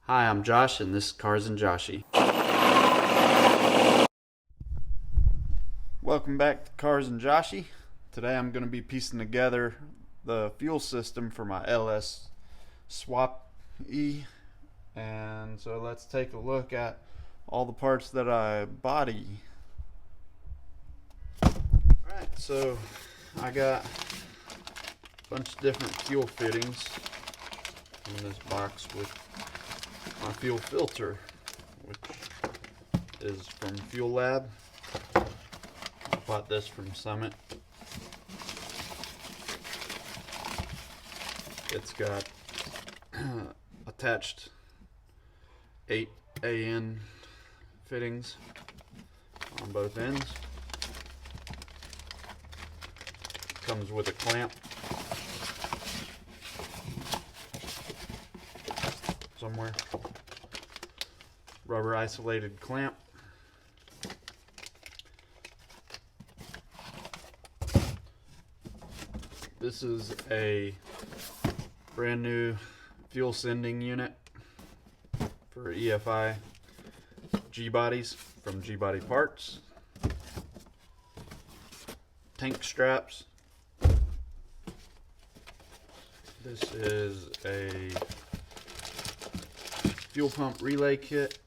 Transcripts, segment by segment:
Hi, I'm Josh, and this is Cars and Joshy. Welcome back to Cars and Joshy. Today I'm going to be piecing together the fuel system for my LS Swap E. And so let's take a look at all the parts that I body. Alright, so I got a bunch of different fuel fittings in this box with my fuel filter, which is from Fuel Lab. I bought this from Summit. It's got attached 8 AN fittings on both ends. Comes with a clamp somewhere. Rubber isolated clamp. This is a brand new fuel sending unit for EFI G-bodies from G-body parts. Tank straps. This is a fuel pump relay kit.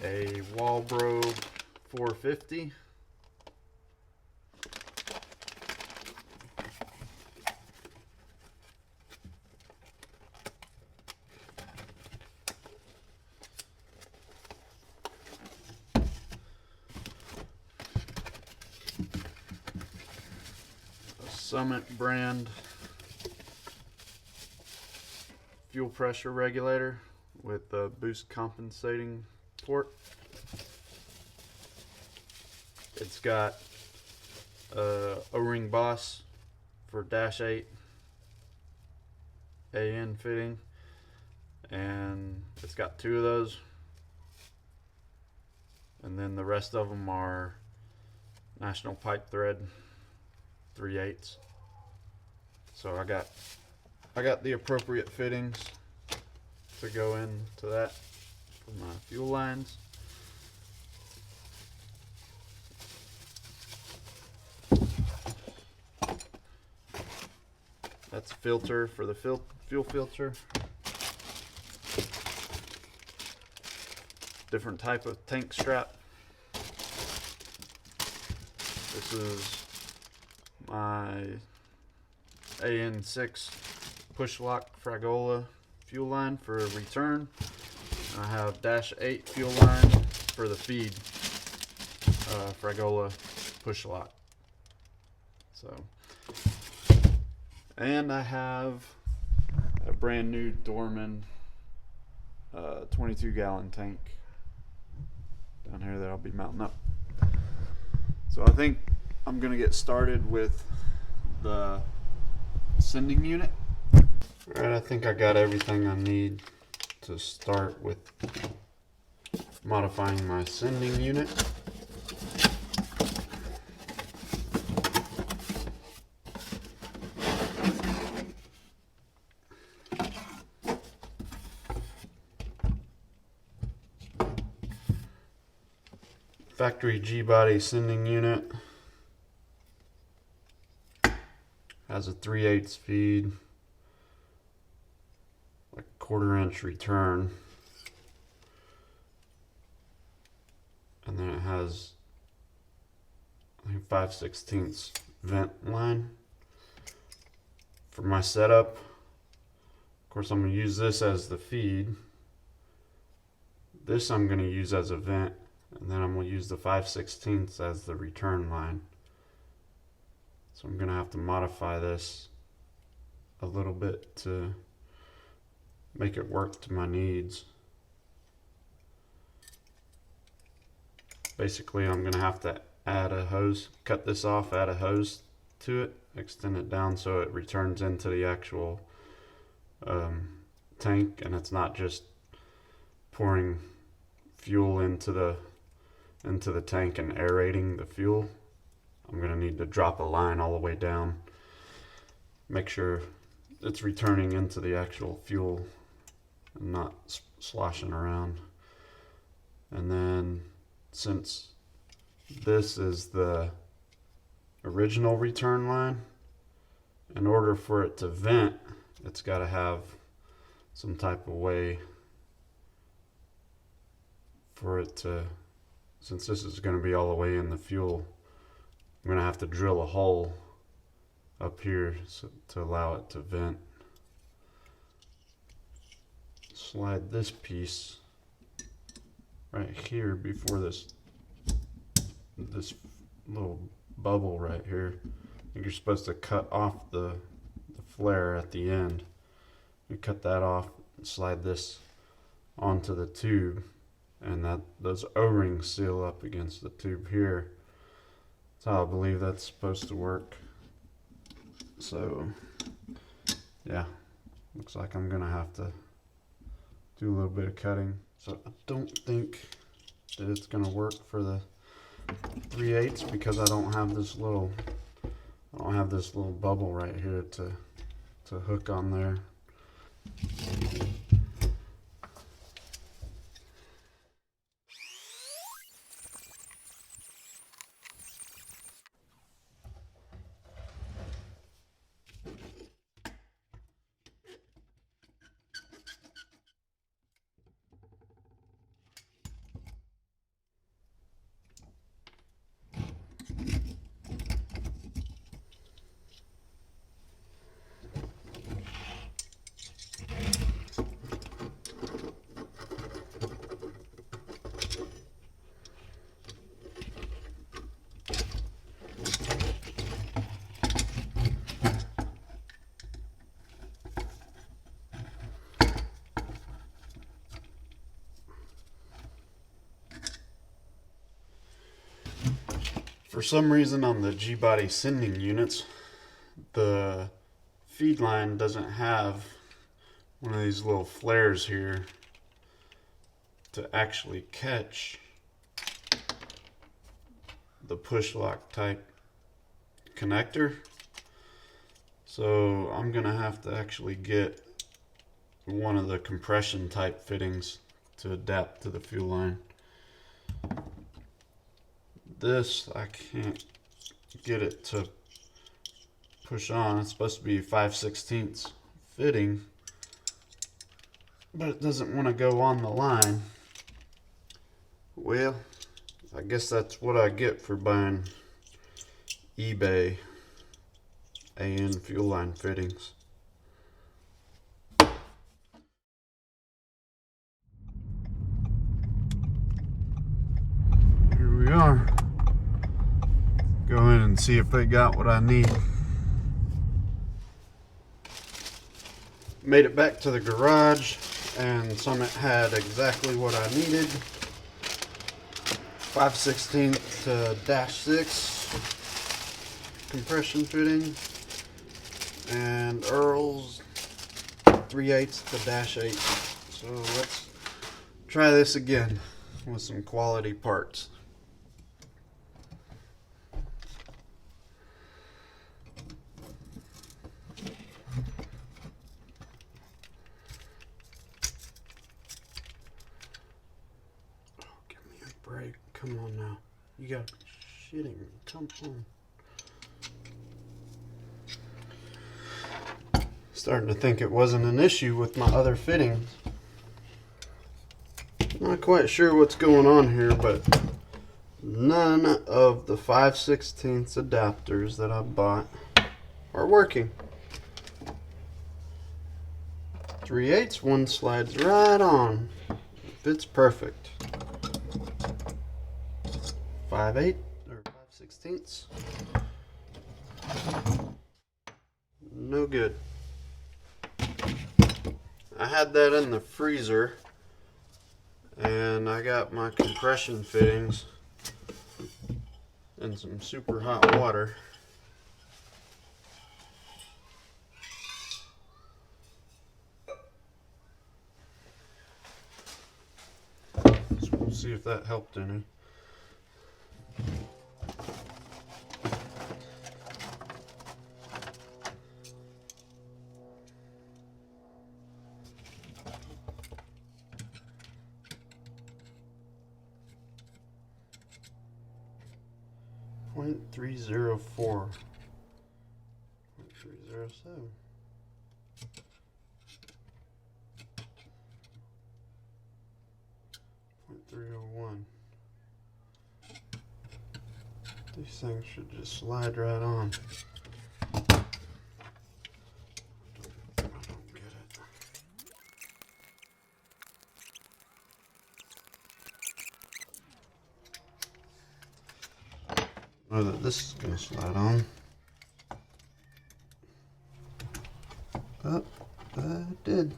A Walbro 450. A Summit brand fuel pressure regulator with a boost compensating port. It's got a O-ring boss for dash 8 AN fitting, and it's got 2 of those, and then the rest of them are National Pipe Thread 3/8. So I got the appropriate fittings to go into that for my fuel lines. That's filter for the fuel filter. Different type of tank strap. This is my AN6 push lock Fragola fuel line for return. I have dash 8 fuel line for the feed Fragola push lock. So, and I have a brand new Dorman 22 gallon tank down here that I'll be mounting up. So I think I'm gonna get started with the sending unit. Alright, I think I got everything I need to start with modifying my sending unit. Factory G-body sending unit has a 3/8 feed, like 1/4 inch return, and then it has I think 5/16 vent line. For my setup, of course, I'm going to use this as the feed. This I'm going to use as a vent. And then I'm going to use the 5/16 as the return line. So I'm going to have to modify this a little bit to make it work to my needs. Basically, I'm going to have to add a hose, cut this off, add a hose to it, extend it down so it returns into the actual tank, and it's not just pouring fuel into the tank and aerating the fuel. I'm going to need to drop a line all the way down make sure it's returning into the actual fuel and not sloshing around. And then since this is the original return line, in order for it to vent, it's got to have some type of way for it to, since this is going to be all the way in the fuel, I'm going to have to drill a hole up here to allow it to vent. Slide this piece right here before this little bubble right here. I think you're supposed to cut off the flare at the end. You cut that off and slide this onto the tube, and those O-rings seal up against the tube here. That's how I believe that's supposed to work. So yeah, looks like I'm gonna have to do a little bit of cutting. So I don't think that it's gonna work for the 3/8 because I don't have this little bubble right here to hook on there. For some reason on the G-body sending units, the feed line doesn't have one of these little flares here to actually catch the push lock type connector. So I'm gonna have to actually get one of the compression type fittings to adapt to the fuel line. This, I can't get it to push on. It's supposed to be 5/16 fitting, but it doesn't want to go on the line. Well, I guess that's what I get for buying eBay AN fuel line fittings. Here we are. Go in and see if they got what I need. Made it back to the garage, and Summit had exactly what I needed. 5/16 to -6 compression fitting, and Earl's 3/8 to -8. So let's try this again with some quality parts. Break. Come on now. You gotta be shitting me. Come on. Starting to think it wasn't an issue with my other fittings. Not quite sure what's going on here, but none of the 5/16 adapters that I bought are working. 3/8 one slides right on. Fits perfect. 5/8 or 5/16. No good. I had that in the freezer, and I got my compression fittings in some super hot water. So we'll see if that helped any. .304. 307. .301. These things should just slide right on. I don't get it. Know that this is going to slide on. Oh, it did.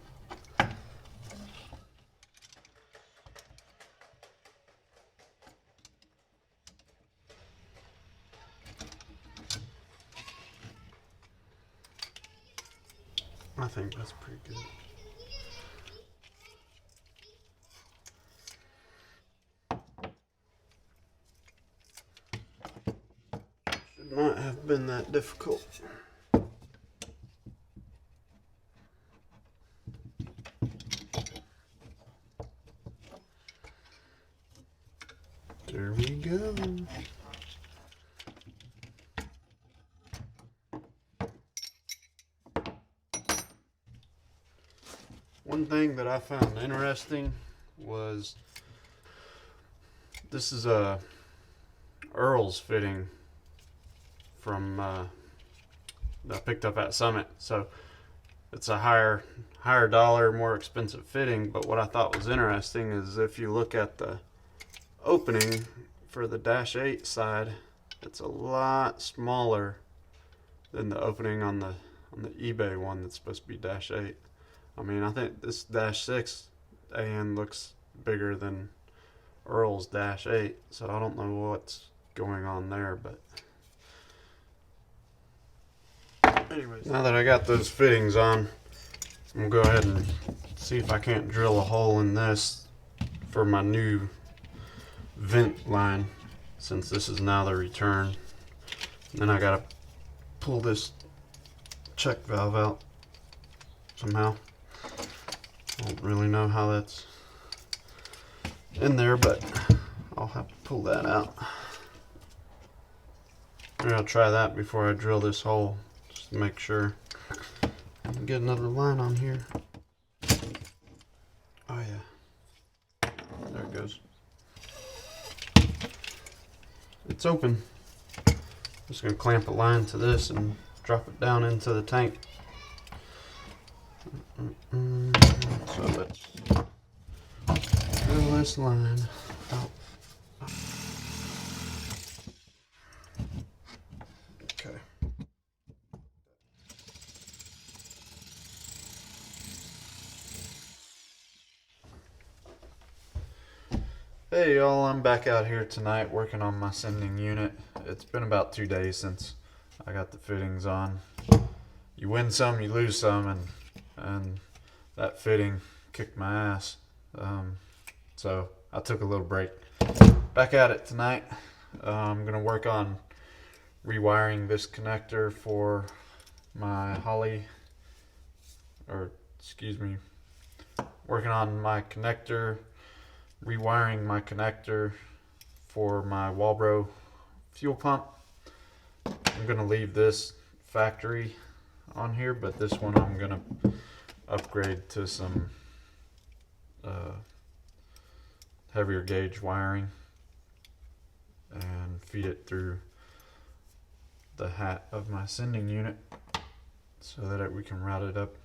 I think that's pretty good. Should not have been that difficult. There we go. One thing that I found interesting was this is a Earl's fitting from that I picked up at Summit. So it's a higher dollar, more expensive fitting. But what I thought was interesting is if you look at the opening for the Dash 8 side, it's a lot smaller than the opening on the eBay one that's supposed to be Dash 8. I mean, I think this Dash 6 AN looks bigger than Earl's Dash 8, so I don't know what's going on there, but anyways, now that I got those fittings on, I'm gonna go ahead and see if I can't drill a hole in this for my new vent line, since this is now the return. And then I gotta pull this check valve out somehow. I don't really know how that's in there, but I'll have to pull that out. Maybe I'll try that before I drill this hole, just to make sure. Get another line on here. Oh yeah, there it goes. It's open. Just gonna clamp a line to this and drop it down into the tank. So let's drill this line out. Okay. Hey y'all, I'm back out here tonight working on my sending unit. It's been about 2 days since I got the fittings on. You win some, you lose some, and that fitting kicked my ass. So I took a little break. Back at it tonight. I'm gonna work on rewiring this connector for my Holly, or excuse me, working on my connector, rewiring my connector for my Walbro fuel pump. I'm gonna leave this factory on here, but this one I'm gonna upgrade to some heavier gauge wiring and feed it through the hat of my sending unit so that we can route it up.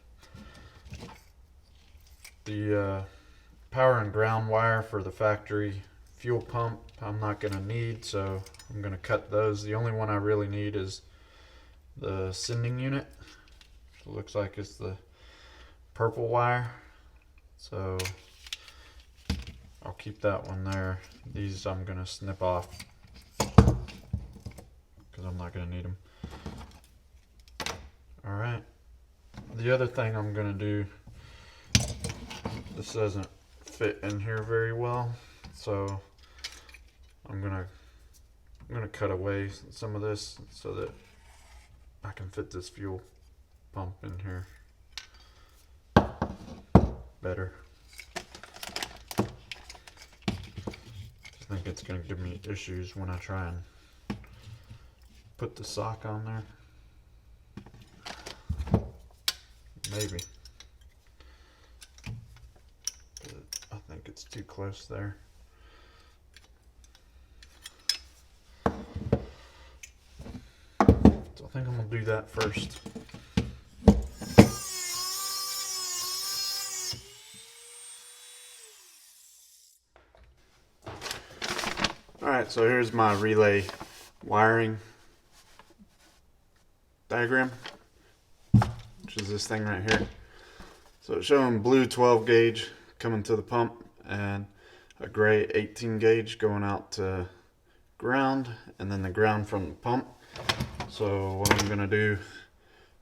The power and ground wire for the factory fuel pump I'm not going to need, so I'm going to cut those. The only one I really need is the sending unit. It looks like it's the purple wire, so I'll keep that one there. These I'm going to snip off because I'm not going to need them. Alright, the other thing I'm going to do, this doesn't fit in here very well, so I'm gonna cut away some of this so that I can fit this fuel pump in here better. I think it's gonna give me issues when I try and put the sock on there. Maybe. But I think it's too close there. So I think I'm gonna do that first. Alright, so here's my relay wiring diagram, which is this thing right here. So it's showing blue 12 gauge coming to the pump and a gray 18 gauge going out to ground, and then the ground from the pump. So what I'm going to do,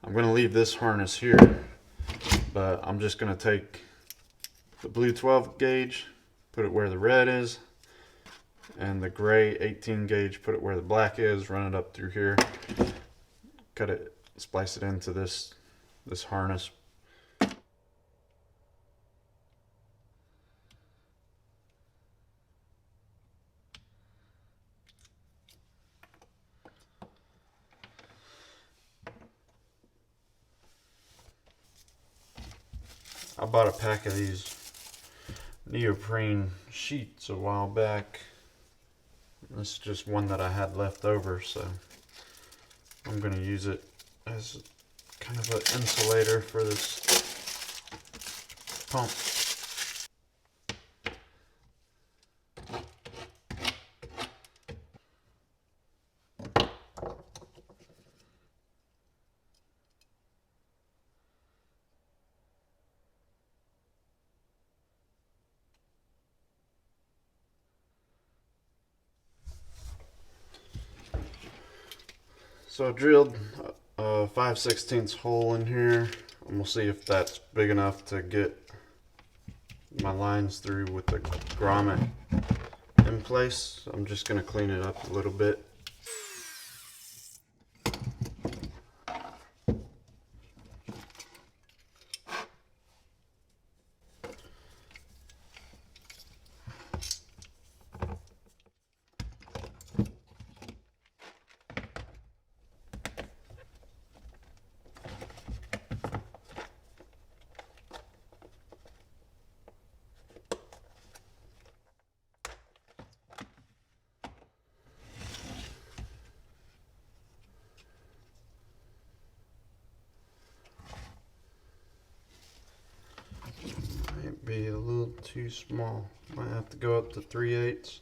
I'm going to leave this harness here, but I'm just going to take the blue 12 gauge, put it where the red is, and the gray 18 gauge, put it where the black is, run it up through here, cut it, splice it into this harness. I bought a pack of these neoprene sheets a while back. This is just one that I had left over, so I'm going to use it as kind of an insulator for this pump. So I drilled a 5/16 hole in here, and we'll see if that's big enough to get my lines through with the grommet in place. I'm just going to clean it up a little bit. Might be a little too small. Might have to go up to 3/8.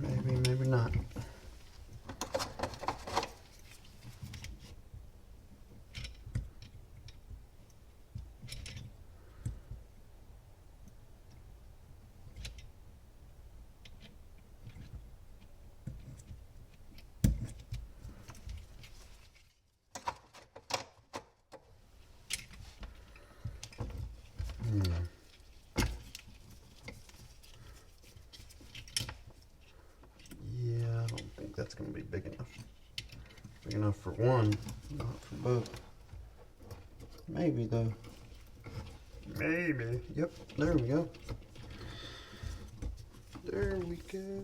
Maybe, maybe not. Yeah, I don't think that's going to be big enough. Big enough for one, not for both. Maybe though. Maybe. Yep, there we go. There we go.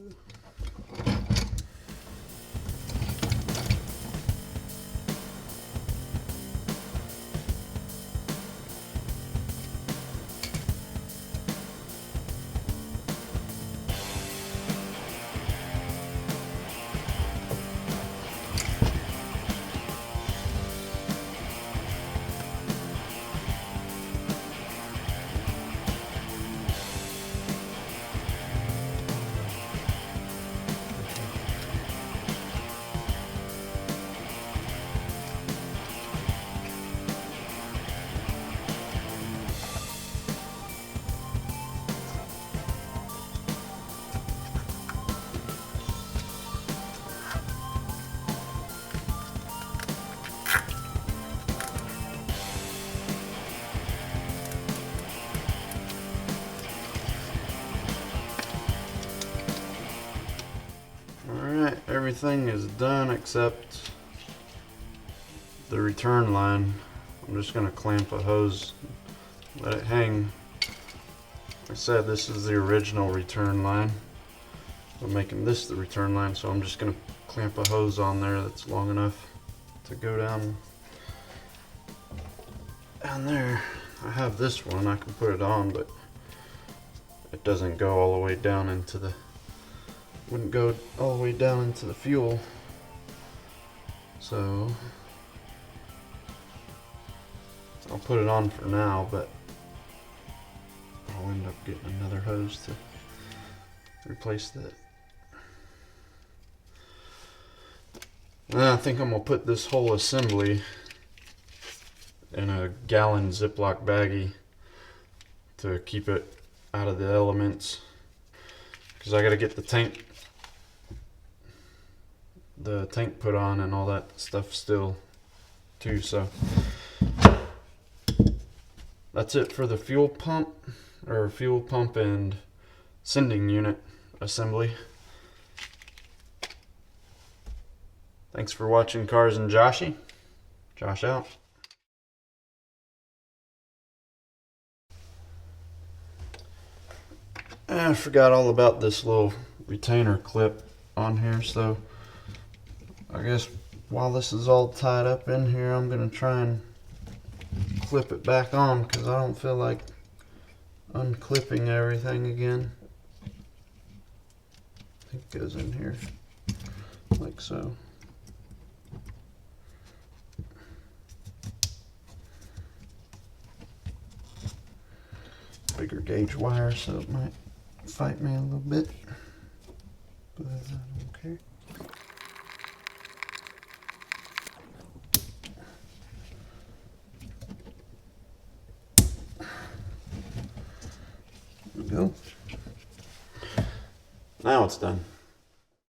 Everything is done except the return line. I'm just going to clamp a hose, let it hang I said this is the original return line. I'm making this the return line, so I'm just going to clamp a hose on there that's long enough to go down there. I have this one, I can put it on, but it doesn't go all the way down into the, wouldn't go all the way down into the fuel. So I'll put it on for now, but I'll end up getting another hose to replace that. And I think I'm gonna put this whole assembly in a gallon Ziploc baggie to keep it out of the elements, because I gotta get the tank put on and all that stuff still too. So that's it for the fuel pump and sending unit assembly. Thanks for watching Cars and Joshy. Josh out. I forgot all about this little retainer clip on here, so I guess while this is all tied up in here, I'm going to try and clip it back on, because I don't feel like unclipping everything again. I think it goes in here like so. Bigger gauge wire, so it might fight me a little bit, but I don't care. There we go. Now it's done.